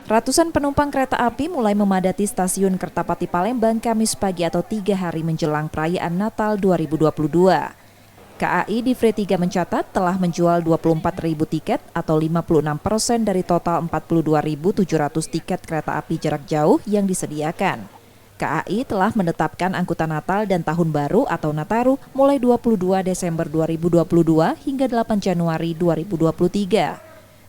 Ratusan penumpang kereta api mulai memadati stasiun Kertapati Palembang Kamis pagi atau 3 hari menjelang perayaan Natal 2022. KAI Divre 3 mencatat telah menjual 24.000 tiket atau 56% dari total 42.700 tiket kereta api jarak jauh yang disediakan. KAI telah menetapkan angkutan Natal dan Tahun Baru atau Nataru mulai 22 Desember 2022 hingga 8 Januari 2023.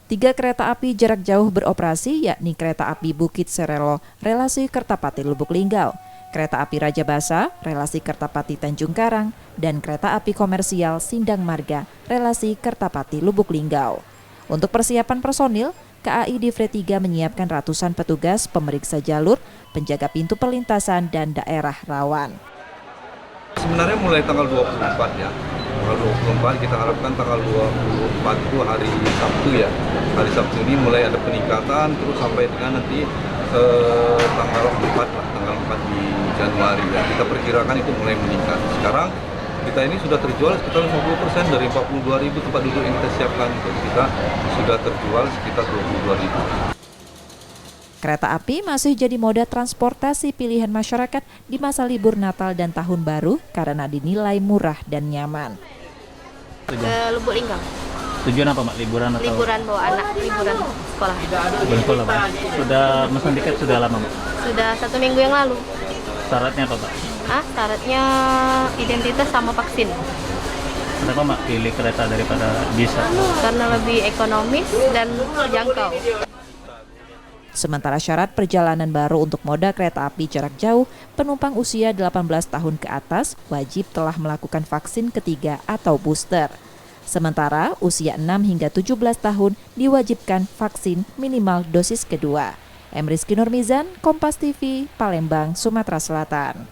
3 kereta api jarak jauh beroperasi, yakni kereta api Bukit Serelo, relasi Kertapati Lubuk Linggau, kereta api Raja Basa, relasi Kertapati Tanjung Karang, dan kereta api komersial Sindang Marga, relasi Kertapati Lubuk Linggau. Untuk persiapan personil, KAI Divre 3 menyiapkan ratusan petugas pemeriksa jalur, penjaga pintu perlintasan, dan daerah rawan. Sebenarnya mulai tanggal 24 ya. Tanggal 24 kita harapkan tanggal 24 itu hari Sabtu ya. Hari Sabtu ini mulai ada peningkatan terus sampai dengan nanti tanggal 4 lah, tanggal 4 di Januari ya. Kita perkirakan itu mulai meningkat. Sekarang kita ini sudah terjual sekitar 50% dari 42.000 tempat duduk yang kita siapkan. Jadi kita sudah terjual sekitar 22.000. Kereta api masih jadi moda transportasi pilihan masyarakat di masa libur Natal dan Tahun Baru karena dinilai murah dan nyaman. Ke Lubuk Linggau. Tujuan apa, Mak? Liburan atau? Liburan bawa anak, liburan sekolah. Liburan sekolah, Pak. Sudah mesin tiket sudah lama, Mak? Sudah 1 minggu yang lalu. Syaratnya apa, Pak? Syaratnya identitas sama vaksin. Kenapa, Mak, pilih kereta daripada bis? Karena lebih ekonomis dan terjangkau. Sementara syarat perjalanan baru untuk moda kereta api jarak jauh, penumpang usia 18 tahun ke atas wajib telah melakukan vaksin ketiga atau booster. Sementara usia 6 hingga 17 tahun diwajibkan vaksin minimal dosis kedua. Emriski Nurmizan, Kompas TV, Palembang, Sumatera Selatan.